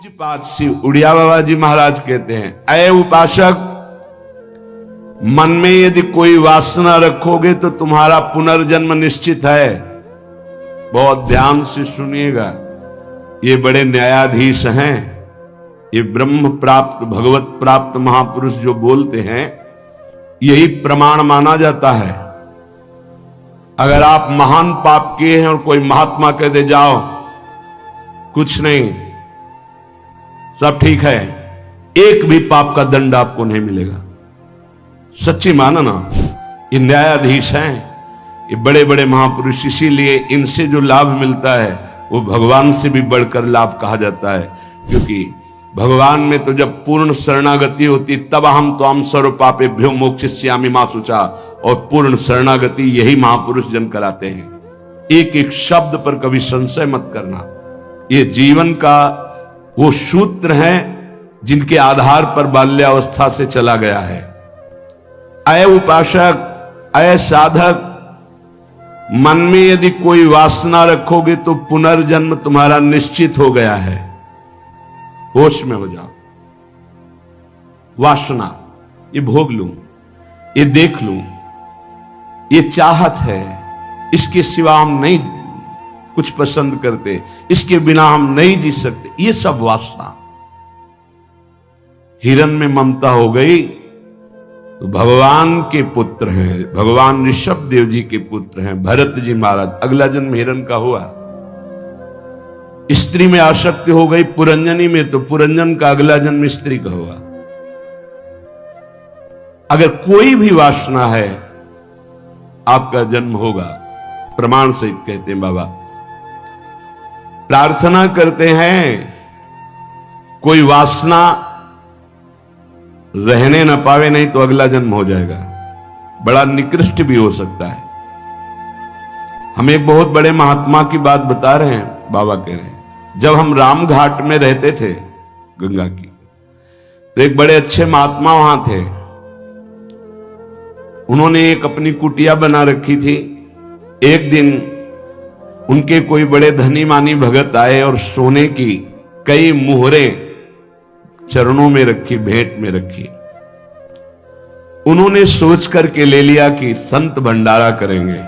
पाद श्री उड़िया बाबा जी महाराज कहते हैं, अय उपासक, मन में यदि कोई वासना रखोगे तो तुम्हारा पुनर्जन्म निश्चित है। बहुत ध्यान से सुनिएगा, ये बड़े न्यायाधीश हैं, ये ब्रह्म प्राप्त भगवत प्राप्त महापुरुष जो बोलते हैं, यही प्रमाण माना जाता है। अगर आप महान पाप किए हैं और कोई महात्मा कह दे जाओ कुछ नहीं, सब ठीक है, एक भी पाप का दंड आपको नहीं मिलेगा। सच्ची माना ना, ये न्यायाधीश हैं, ये बड़े बड़े महापुरुष, इसीलिए इनसे जो लाभ मिलता है वो भगवान से भी बढ़कर लाभ कहा जाता है। क्योंकि भगवान में तो जब पूर्ण शरणागति होती तब हम तो हम सर्व पापे भ्यो मोक्षयिष्यामि मा शुचा, और पूर्ण शरणागति यही महापुरुष जन कराते हैं। एक एक शब्द पर कभी संशय मत करना, ये जीवन का वो सूत्र है जिनके आधार पर बाल्यावस्था से चला गया है। अय उपासक, अय साधक, मन में यदि कोई वासना रखोगे तो पुनर्जन्म तुम्हारा निश्चित हो गया है। होश में हो जाओ। वासना, ये भोग लूं, ये देख लूं, ये चाहत है, इसके सिवा हम नहीं कुछ पसंद करते, इसके बिना हम नहीं जी सकते, ये सब वासना। हिरण में ममता हो गई तो भगवान के पुत्र हैं, भगवान ऋषभ देव जी के पुत्र हैं भरत जी महाराज, अगला जन्म हिरण का हुआ। स्त्री में आसक्ति हो गई पुरंजनी में, तो पुरंजन का अगला जन्म स्त्री का हुआ। अगर कोई भी वासना है आपका जन्म होगा, प्रमाण सहित कहते हैं बाबा। प्रार्थना करते हैं कोई वासना रहने न पावे, नहीं तो अगला जन्म हो जाएगा, बड़ा निकृष्ट भी हो सकता है। हम एक बहुत बड़े महात्मा की बात बता रहे हैं, बाबा कह रहे हैं, जब हम राम घाट में रहते थे गंगा की, तो एक बड़े अच्छे महात्मा वहां थे। उन्होंने एक अपनी कुटिया बना रखी थी। एक दिन उनके कोई बड़े धनी मानी भगत आए और सोने की कई मुहरें चरणों में रखी, भेंट में रखी। उन्होंने सोच करके ले लिया कि संत भंडारा करेंगे,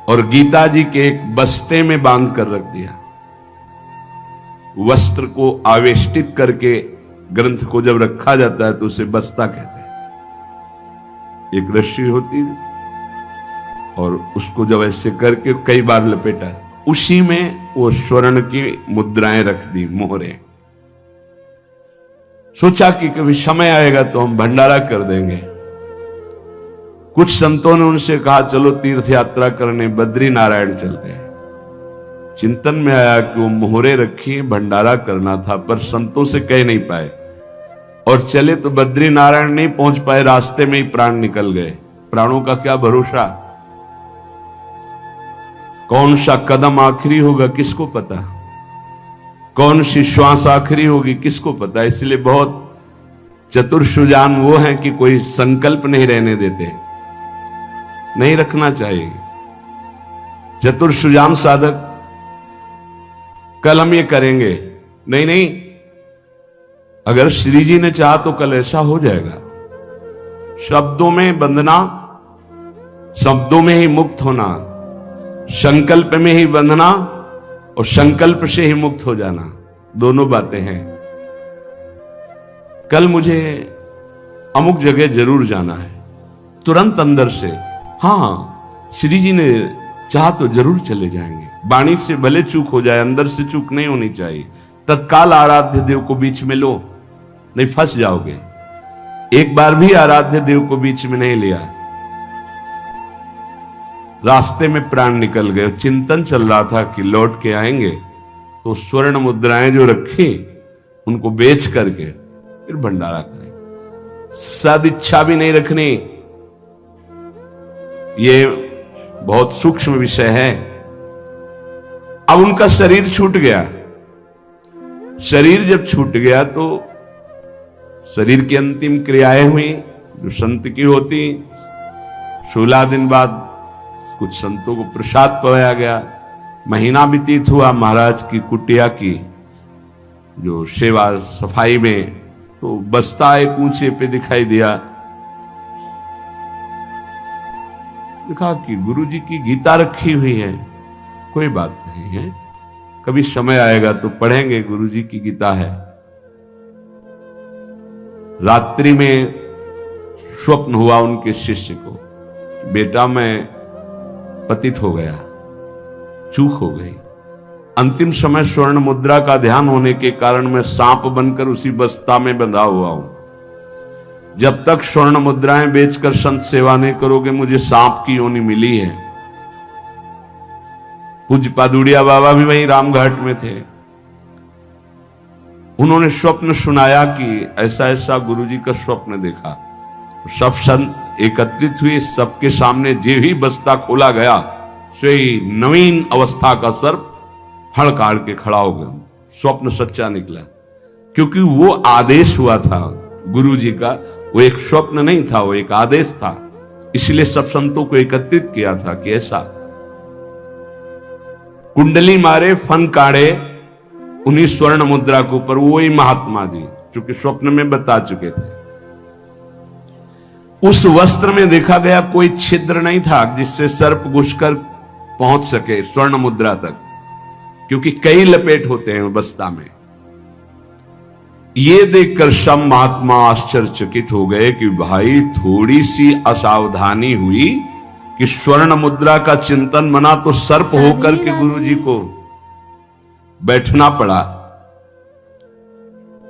और गीता जी के एक बस्ते में बांध कर रख दिया। वस्त्र को आवेष्टित करके ग्रंथ को जब रखा जाता है तो उसे बस्ता कहते हैं। एक रस्सी होती है और उसको जब ऐसे करके कई बार लपेटा, उसी में वो स्वर्ण की मुद्राएं रख दी, मोहरें। सोचा कि कभी समय आएगा तो हम भंडारा कर देंगे। कुछ संतों ने उनसे कहा चलो तीर्थ यात्रा करने बद्री नारायण चलते हैं। चिंतन में आया कि वो मोहरे रखी, भंडारा करना था, पर संतों से कह नहीं पाए, और चले तो बद्री नारायण नहीं पहुंच पाए, रास्ते में ही प्राण निकल गए। प्राणों का क्या भरोसा, कौन सा कदम आखिरी होगा किसको पता, कौन सी श्वास आखिरी होगी किसको पता। इसलिए बहुत चतुर सुजान वो हैं कि कोई संकल्प नहीं रहने देते, नहीं रखना चाहिए। चतुर सुजान साधक, कल हम ये करेंगे, नहीं नहीं, अगर श्री जी ने चाहा तो कल ऐसा हो जाएगा। शब्दों में बंधना, शब्दों में ही मुक्त होना, संकल्प में ही बंधना और संकल्प से ही मुक्त हो जाना, दोनों बातें हैं। कल मुझे अमुक जगह जरूर जाना है, तुरंत अंदर से हाँ श्री जी ने चाहा तो जरूर चले जाएंगे। वाणी से भले चूक हो जाए, अंदर से चूक नहीं होनी चाहिए। तत्काल आराध्य देव को बीच में लो, नहीं फंस जाओगे। एक बार भी आराध्य देव को बीच में नहीं लिया, रास्ते में प्राण निकल गए। चिंतन चल रहा था कि लौट के आएंगे, तो स्वर्ण मुद्राएं जो रखी उनको बेच करके फिर भंडारा करें। सदिच्छा भी नहीं रखनी, ये बहुत सूक्ष्म विषय है। अब उनका शरीर छूट गया। शरीर जब छूट गया तो शरीर की अंतिम क्रियाएं हुई जो संत की होती। 16 दिन बाद कुछ संतों को प्रसाद पवाया गया। महीना व्यतीत हुआ महाराज की कुटिया की, जो सेवा सफाई में, तो बस्ता एक ऊंचे पे दिखाई दिया। देखा कि गुरुजी की गीता रखी हुई है। कोई बात नहीं है, कभी समय आएगा तो पढ़ेंगे, गुरुजी की गीता है। रात्रि में स्वप्न हुआ उनके शिष्य को, बेटा मैं पतित हो गया, चूक हो गई। अंतिम समय स्वर्ण मुद्रा का ध्यान होने के कारण मैं सांप बनकर उसी बस्ता में बंधा हुआ हूं। जब तक स्वर्ण मुद्राएं बेचकर संत सेवा नहीं करोगे, मुझे सांप की योनि मिली है। पूज्य पादुड़िया बाबा भी वहीं रामघाट में थे। उन्होंने स्वप्न सुनाया कि ऐसा ऐसा गुरुजी का स्वप्न देखा। सब संत एकत्रित हुए, सबके सामने जे ही बस्ता खोला गया, सही नवीन अवस्था का सर्प हड़काड़ के खड़ा हो गया। स्वप्न सच्चा निकला, क्योंकि वो आदेश हुआ था गुरुजी का। वो एक स्वप्न नहीं था, वो एक आदेश था। इसलिए सब संतों को एकत्रित किया था कि ऐसा कुंडली मारे, फन काढ़े उन्हीं स्वर्ण मुद्रा के ऊपर। वही महात्मा जी चूंकि स्वप्न में बता चुके थे। उस वस्त्र में देखा गया कोई छिद्र नहीं था जिससे सर्प घुसकर पहुंच सके स्वर्ण मुद्रा तक, क्योंकि कई लपेट होते हैं बस्ता में। ये देखकर सब महात्मा आश्चर्यचकित हो गए कि भाई थोड़ी सी असावधानी हुई कि स्वर्ण मुद्रा का चिंतन मना तो सर्प होकर के गुरुजी को बैठना पड़ा।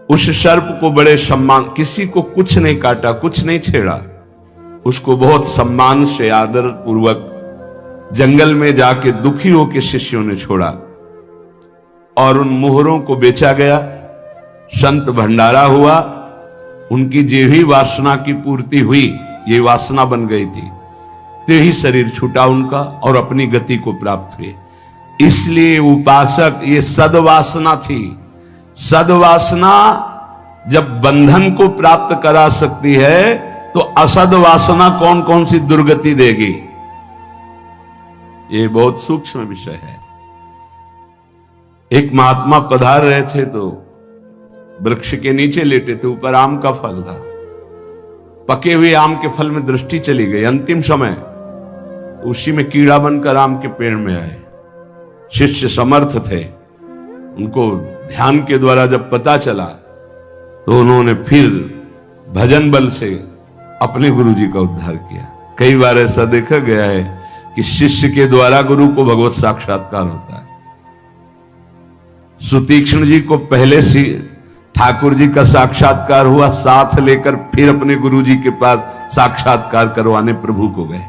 उस सर्प को बड़े सम्मान, किसी को कुछ नहीं काटा, कुछ नहीं छेड़ा, उसको बहुत सम्मान से आदर पूर्वक जंगल में जाके दुखी होकर शिष्यों ने छोड़ा और उन मोहरों को बेचा गया। संत भंडारा हुआ, उनकी जो ही वासना की पूर्ति हुई, ये वासना बन गई थी, तो ही शरीर छूटा उनका और अपनी गति को प्राप्त हुए। इसलिए उपासक, ये सद्वासना थी। सद्वासना जब बंधन को प्राप्त करा सकती है, तो असद वासना कौन कौन सी दुर्गति देगी, ये बहुत सूक्ष्म विषय है। एक महात्मा पधार रहे थे तो वृक्ष के नीचे लेटे थे, ऊपर आम का फल था। पके हुए आम के फल में दृष्टि चली गई। अंतिम समय उसी में कीड़ा बनकर आम के पेड़ में आए। शिष्य समर्थ थे, उनको ध्यान के द्वारा जब पता चला तो उन्होंने फिर भजन बल से अपने गुरु जी का उद्धार किया। कई बार ऐसा देखा गया है कि शिष्य के द्वारा गुरु को भगवत साक्षात्कार होता है। सुतीक्ष्ण जी को पहले से ठाकुर जी का साक्षात्कार हुआ, साथ लेकर फिर अपने गुरु जी के पास साक्षात्कार करवाने प्रभु को गए।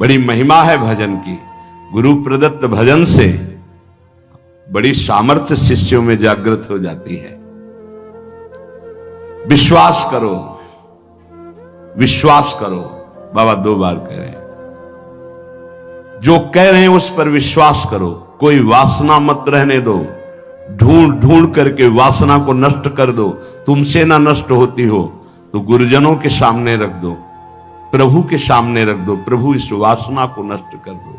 बड़ी महिमा है भजन की। गुरु प्रदत्त भजन से बड़ी सामर्थ्य शिष्यों में जागृत हो जाती है। विश्वास करो, विश्वास करो, बाबा 2 बार कह रहे हैं। जो कह रहे हैं उस पर विश्वास करो। कोई वासना मत रहने दो, ढूंढ ढूंढ करके वासना को नष्ट कर दो। तुमसे ना नष्ट होती हो तो गुरुजनों के सामने रख दो, प्रभु के सामने रख दो। प्रभु इस वासना को नष्ट कर दो।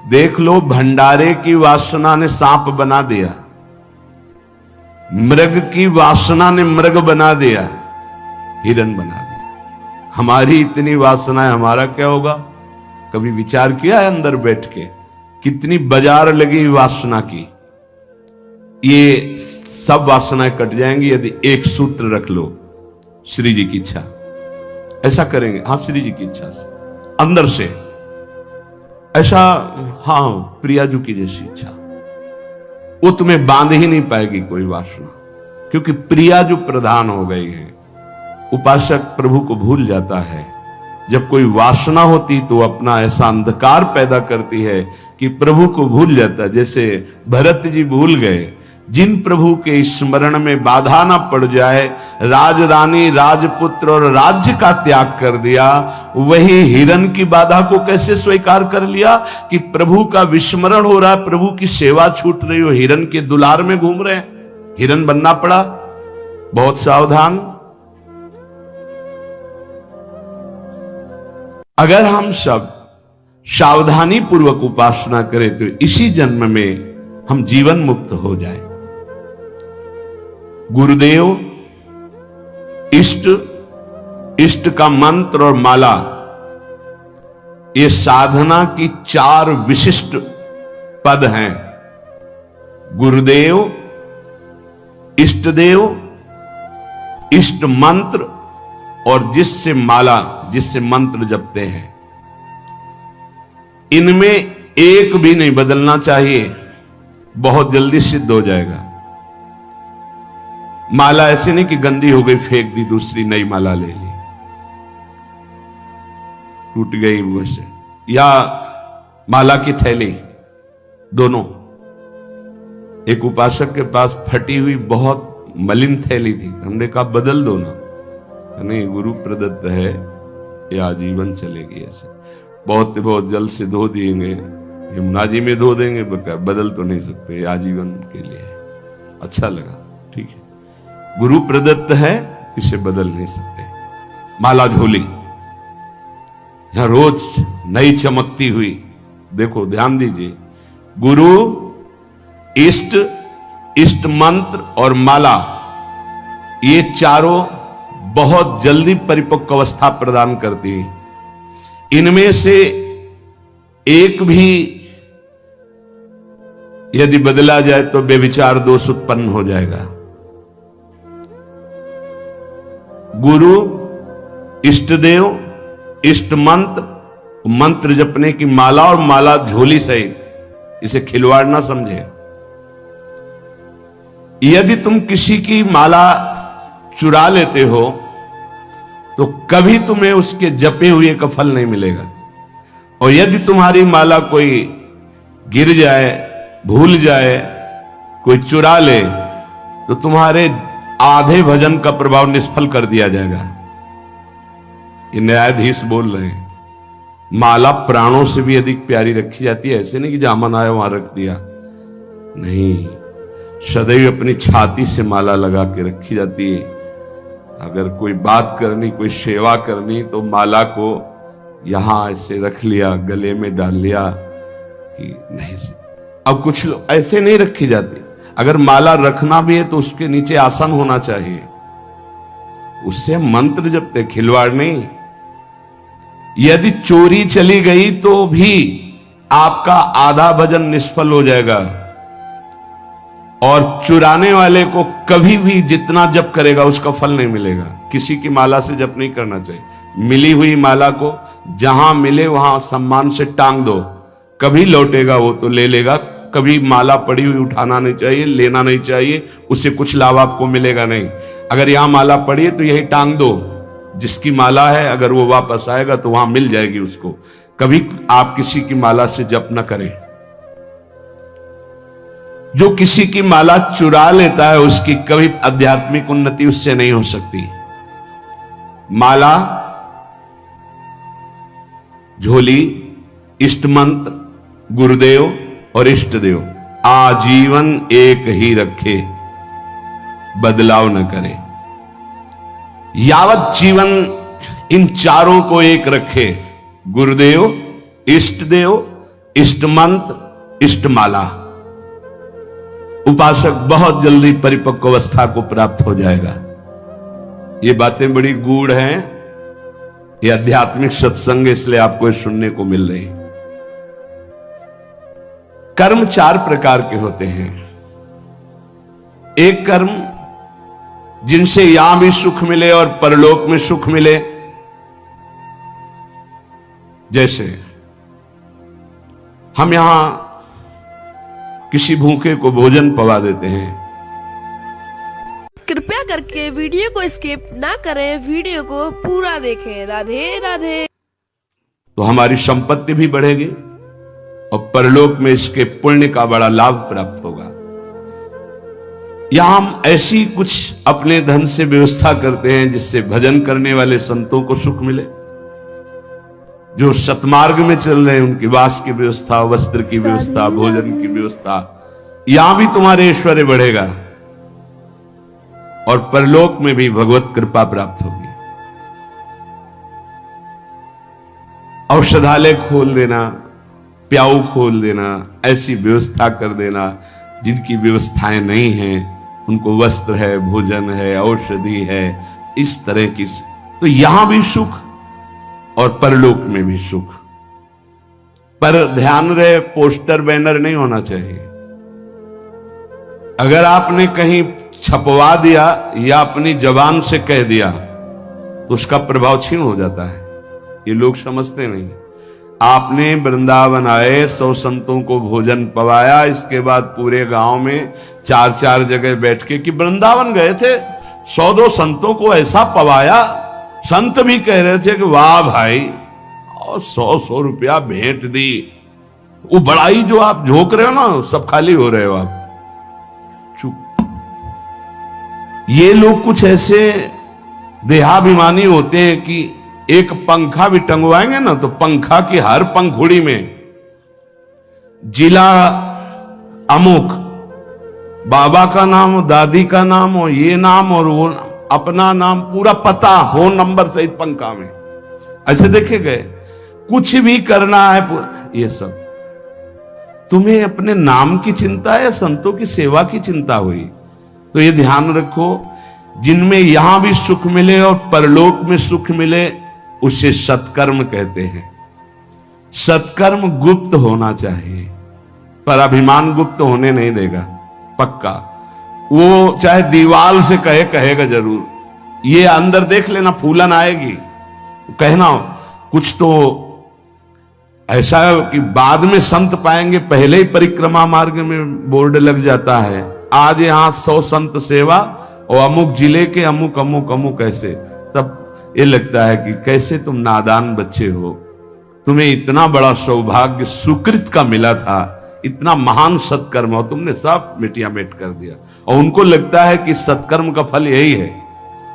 देख लो, भंडारे की वासना ने सांप बना दिया, मृग की वासना ने मृग बना दिया, हिरण बना दिया। हमारी इतनी वासना है, हमारा क्या होगा? कभी विचार किया है अंदर बैठ के? कितनी बाजार लगी वासना की। ये सब वासनाएं कट जाएंगी यदि एक सूत्र रख लो, श्री जी की इच्छा। ऐसा करेंगे, हाँ, श्री जी की इच्छा से, अंदर से ऐसा, हाँ, प्रियाजू की जैसी इच्छा। वो तुम्हें बांध ही नहीं पाएगी कोई वासना, क्योंकि प्रियाजू प्रधान हो गई है। उपासक प्रभु को भूल जाता है। जब कोई वासना होती तो अपना ऐसा अंधकार पैदा करती है कि प्रभु को भूल जाता। जैसे भरत जी भूल गए, जिन प्रभु के स्मरण में बाधा ना पड़ जाए, राज रानी, राजपुत्र और राज्य का त्याग कर दिया। वही हिरण की बाधा को कैसे स्वीकार कर लिया कि प्रभु का विस्मरण हो रहा है, प्रभु की सेवा छूट रही हो, हिरण के दुलार में घूम रहे हैं। हिरण बनना पड़ा। बहुत सावधान। अगर हम सब सावधानी पूर्वक उपासना करें तो इसी जन्म में हम जीवन मुक्त हो जाए। गुरुदेव, इष्ट, इष्ट का मंत्र और माला, ये साधना की 4 विशिष्ट पद हैं। गुरुदेव, इष्ट देव, इष्ट मंत्र और जिससे माला, जिससे मंत्र जपते हैं, इनमें एक भी नहीं बदलना चाहिए, बहुत जल्दी सिद्ध हो जाएगा। माला ऐसे नहीं कि गंदी हो गई फेंक दी, दूसरी नई माला ले ली, टूट गई वैसे, या माला की थैली, दोनों। एक उपासक के पास फटी हुई बहुत मलिन थैली थी, हमने कहा बदल दो ना, नहीं गुरु प्रदत्त है, ये आजीवन चलेगी। ऐसे बहुत जल से धो देंगे, यमुना जी में धो देंगे, बदल तो नहीं सकते, आजीवन के लिए। अच्छा लगा, ठीक है, गुरु प्रदत्त है, इसे बदल नहीं सकते। माला झोली, यहां रोज नई चमकती हुई, देखो ध्यान दीजिए, गुरु, इष्ट, इष्ट मंत्र और माला, ये चारों बहुत जल्दी परिपक्व अवस्था प्रदान करती है। इनमें से एक भी यदि बदला जाए तो बेविचार दोष उत्पन्न हो जाएगा। गुरु, इष्ट देव, इष्ट मंत्र, मंत्र जपने की माला और माला झोली सहित, इसे खिलवाड़ ना समझे। यदि तुम किसी की माला चुरा लेते हो तो कभी तुम्हें उसके जपे हुए का फल नहीं मिलेगा, और यदि तुम्हारी माला कोई गिर जाए, भूल जाए, कोई चुरा ले, तो तुम्हारे आधे भजन का प्रभाव निष्फल कर दिया जाएगा। ये न्यायाधीश बोल रहे हैं। माला प्राणों से भी अधिक प्यारी रखी जाती है, ऐसे नहीं कि जहां मन आया वहां रख दिया, नहीं, सदैव अपनी छाती से माला लगा के रखी जाती है। अगर कोई बात करनी, कोई सेवा करनी, तो माला को यहां ऐसे रख लिया, गले में डाल लिया कि नहीं से। अब कुछ लोग ऐसे नहीं रखी जाती, अगर माला रखना भी है तो उसके नीचे आसन होना चाहिए, उससे मंत्र जपते, खिलवाड़ नहीं। यदि चोरी चली गई तो भी आपका आधा भजन निष्फल हो जाएगा, और चुराने वाले को कभी भी जितना जप करेगा उसका फल नहीं मिलेगा। किसी की माला से जप नहीं करना चाहिए। मिली हुई माला को जहां मिले वहां सम्मान से टांग दो, कभी लौटेगा वो तो ले लेगा। कभी माला पड़ी हुई उठाना नहीं चाहिए, लेना नहीं चाहिए, उससे कुछ लाभ आपको मिलेगा नहीं। अगर यहां माला पड़ी है तो यही टांग दो, जिसकी माला है अगर वो वापस आएगा तो वहां मिल जाएगी उसको। कभी आप किसी की माला से जप न करें। जो किसी की माला चुरा लेता है उसकी कभी आध्यात्मिक उन्नति उससे नहीं हो सकती। माला, झोली, इष्ट मंत्र, गुरुदेव और इष्ट देव आजीवन एक ही रखे, बदलाव न करे। यावत जीवन इन चारों को एक रखे, गुरुदेव, इष्ट देव, इष्ट मंत्र, इष्ट माला, उपासक बहुत जल्दी परिपक्व अवस्था को प्राप्त हो जाएगा। ये बातें बड़ी गूढ़ हैं, ये आध्यात्मिक सत्संग इसलिए आपको ये सुनने को मिल रही। कर्म 4 प्रकार के होते हैं। एक कर्म जिनसे यहां भी सुख मिले और परलोक में सुख मिले, जैसे हम यहां किसी भूखे को भोजन पवा देते हैं। कृपया करके वीडियो को स्किप ना करें, वीडियो को पूरा देखें। राधे राधे। तो हमारी संपत्ति भी बढ़ेगी और परलोक में इसके पुण्य का बड़ा लाभ प्राप्त होगा। यहां हम ऐसी कुछ अपने धन से व्यवस्था करते हैं जिससे भजन करने वाले संतों को सुख मिले। जो सतमार्ग में चल रहे हैं उनकी वास की व्यवस्था, वस्त्र की व्यवस्था, भोजन की व्यवस्था, यहां भी तुम्हारे ऐश्वर्य बढ़ेगा और परलोक में भी भगवत कृपा प्राप्त होगी। औषधालय खोल देना, प्याऊ खोल देना, ऐसी व्यवस्था कर देना जिनकी व्यवस्थाएं नहीं हैं, उनको वस्त्र है, भोजन है, औषधि है, इस तरह की। तो यहां भी सुख और परलोक में भी सुख। पर ध्यान रहे, पोस्टर बैनर नहीं होना चाहिए। अगर आपने कहीं छपवा दिया या अपनी जबान से कह दिया तो उसका प्रभाव क्षीण हो जाता है। ये लोग समझते नहीं। आपने वृंदावन आए, 100 संतों को भोजन पवाया, इसके बाद पूरे गांव में 4-4 जगह बैठ के, कि वृंदावन गए थे, 100-2 संतों को ऐसा पवाया, संत भी कह रहे थे कि वाह भाई, और 100-100 रुपया भेंट दी। वो बड़ाई जो आप झोंक रहे हो ना, सब खाली हो रहे हो आप। चुप। ये लोग कुछ ऐसे देहाभिमानी होते हैं कि एक पंखा भी टंगवाएंगे ना, तो पंखा की हर पंखुड़ी में जिला अमुक, बाबा का नाम, दादी का नाम, और ये नाम और वो नाम, अपना नाम, पूरा पता, फोन नंबर सहित पंखा में। ऐसे देखे गए। कुछ भी करना है पूरा, ये सब। तुम्हें अपने नाम की चिंता है या संतों की सेवा की चिंता हुई? तो ये ध्यान रखो, जिनमें यहां भी सुख मिले और परलोक में सुख मिले, उसे सत्कर्म कहते हैं। सत्कर्म गुप्त होना चाहिए, पर अभिमान गुप्त होने नहीं देगा, पक्का। वो चाहे दीवाल से कहेगा जरूर। ये अंदर देख लेना, फूलन आएगी, कहना कुछ तो ऐसा कि बाद में संत पाएंगे, पहले ही परिक्रमा मार्ग में बोर्ड लग जाता है, आज यहां 100 संत सेवा और अमुक जिले के अमुक अमुक अमुक ऐसे। तब ये लगता है कि कैसे तुम नादान बच्चे हो, तुम्हें इतना बड़ा सौभाग्य सुकृत का मिला था, इतना महान सत्कर्म, और तुमने सब मिटिया मेट कर दिया। और उनको लगता है कि सत्कर्म का फल यही है।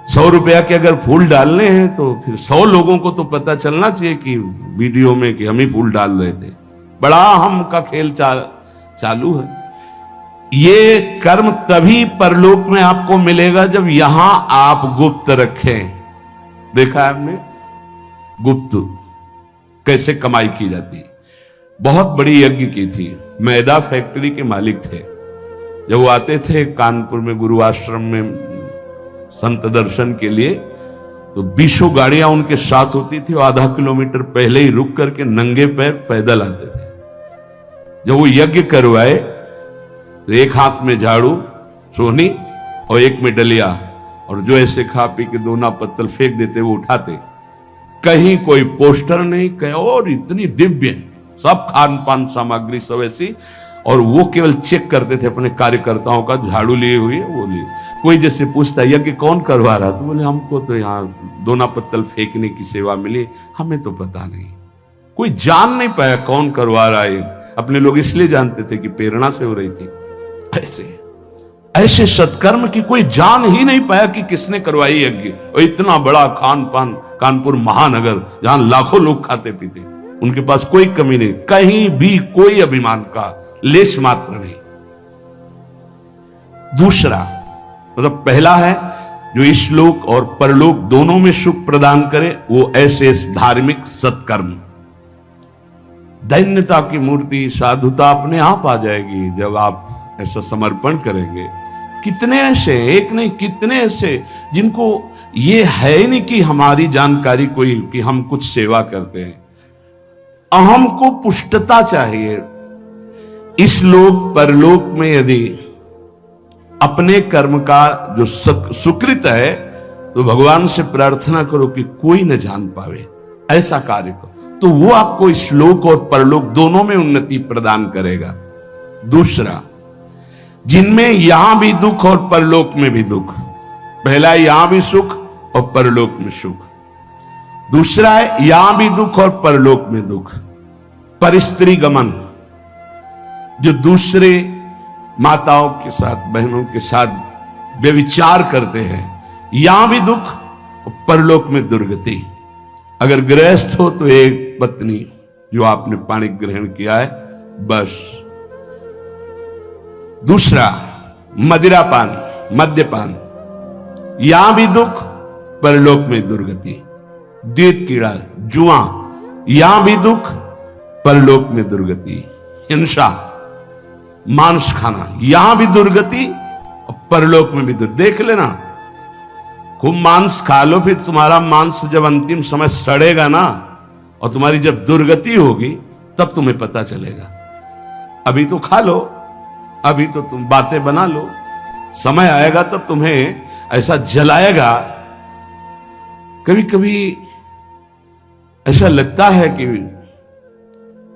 100 रुपया के अगर फूल डालने हैं तो फिर 100 लोगों को तो पता चलना चाहिए कि वीडियो में कि हम ही फूल डाल रहे थे। बड़ा हम का खेल चालू है। ये कर्म तभी परलोक में आपको मिलेगा जब यहां आप गुप्त रखें। देखा है आपने गुप्त कैसे कमाई की जाती। बहुत बड़ी यज्ञ की थी। मैदा फैक्ट्री के मालिक थे। जब वो आते थे कानपुर में गुरु आश्रम में संत दर्शन के लिए, तो 20 गाड़ियां उनके साथ होती थी। वो आधा किलोमीटर पहले ही रुक करके नंगे पैर पैदल आते थे। जब वो यज्ञ करवाए तो एक हाथ में झाड़ू सोहनी और एक में डलिया, और जो ऐसे खा पी के दोना पत्तल फेंक देते वो उठाते। कहीं कोई पोस्टर नहीं, कहीं और इतनी दिव्य सब खान पान सामग्री सब ऐसी। और वो केवल चेक करते थे अपने कार्यकर्ताओं का, झाड़ू लिए हुए वो लिए। कोई जैसे पूछता यज्ञ कौन करवा रहा, तो बोले हमको तो यहाँ दोना पत्तल फेंकने की सेवा मिली, हमें तो पता नहीं। कोई जान नहीं पाया कौन करवा रहा है। अपने लोग इसलिए जानते थे कि प्रेरणा से हो रही थी। ऐसे सत्कर्म की कोई जान ही नहीं पाया कि किसने करवाई यज्ञ। और इतना बड़ा खान पान, कानपुर महानगर जहां लाखों लोग खाते पीते, उनके पास कोई कमी नहीं, कहीं भी कोई अभिमान का लेश मात्र नहीं। दूसरा मतलब पहला है जो इस लोक और परलोक दोनों में सुख प्रदान करे, वो ऐसे धार्मिक सत्कर्म। दैन्यता की मूर्ति, साधुता अपने आप आ जाएगी जब आप ऐसा समर्पण करेंगे। कितने ऐसे, एक नहीं कितने ऐसे जिनको ये है नहीं कि हमारी जानकारी कोई कि हम कुछ सेवा करते हैं। अहम को पुष्टता चाहिए। इस लोक परलोक में यदि अपने कर्म का जो सुकृत है, तो भगवान से प्रार्थना करो कि कोई न जान पावे, ऐसा कार्य करो, तो वो आपको इस लोक और परलोक दोनों में उन्नति प्रदान करेगा। दूसरा, जिनमें यहां भी दुख और परलोक में भी दुख। पहला है यहां भी सुख और परलोक में सुख। दूसरा है यहां भी दुख और परलोक में दुख। परिस्त्री गमन, जो दूसरे माताओं के साथ, बहनों के साथ व्यभिचार करते हैं, यहां भी दुख और परलोक में दुर्गति। अगर गृहस्थ हो तो एक पत्नी जो आपने पाणी ग्रहण किया है, बस। दूसरा मदिरापान, मद्यपान, यहां भी दुख, परलोक में दुर्गति। द्वैत कीड़ा, जुआ, यहां भी दुख, परलोक में दुर्गति। हिंसा, मांस खाना, यहां भी दुर्गति और परलोक में भी दुख। देख लेना, खूब मांस खा लो, फिर तुम्हारा मांस जब अंतिम समय सड़ेगा ना और तुम्हारी जब दुर्गति होगी तब तुम्हें पता चलेगा। अभी तो खा लो, अभी तो तुम बातें बना लो, समय आएगा तब तुम्हें ऐसा जलाएगा। कभी कभी ऐसा लगता है कि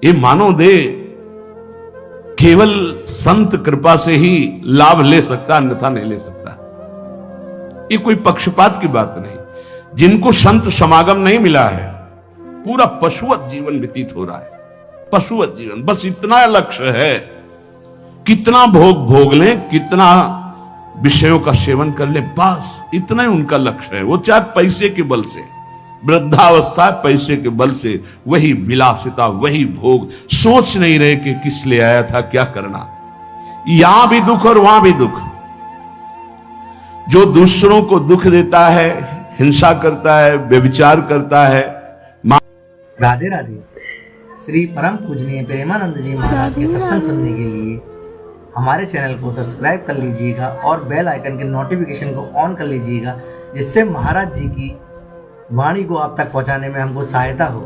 ये मानव देह केवल संत कृपा से ही लाभ ले सकता, अन्यथा नहीं ले सकता। ये कोई पक्षपात की बात नहीं। जिनको संत समागम नहीं मिला है, पूरा पशुवत जीवन व्यतीत हो रहा है, पशुवत जीवन। बस इतना लक्ष्य है, कितना भोग भोग लें, कितना विषयों का सेवन कर ले, बस इतना ही उनका लक्ष्य है। वो चाहे पैसे के बल से, वृद्धावस्था पैसे के बल से, वही विलासिता, वही भोग, सोच नहीं रहे कि किस लिए आया था, क्या करना। यहां भी दुख और वहां भी दुख। जो दूसरों को दुख देता है, हिंसा करता है, व्यभिचार करता है। राधे राधे। श्री परम पूजनीय प्रेमानंद जी महाराज के सत्संग सुनने के लिए हमारे चैनल को सब्सक्राइब कर लीजिएगा और बेल आइकन के नोटिफिकेशन को ऑन कर लीजिएगा, जिससे महाराज जी की वाणी को आप तक पहुंचाने में हमको सहायता हो।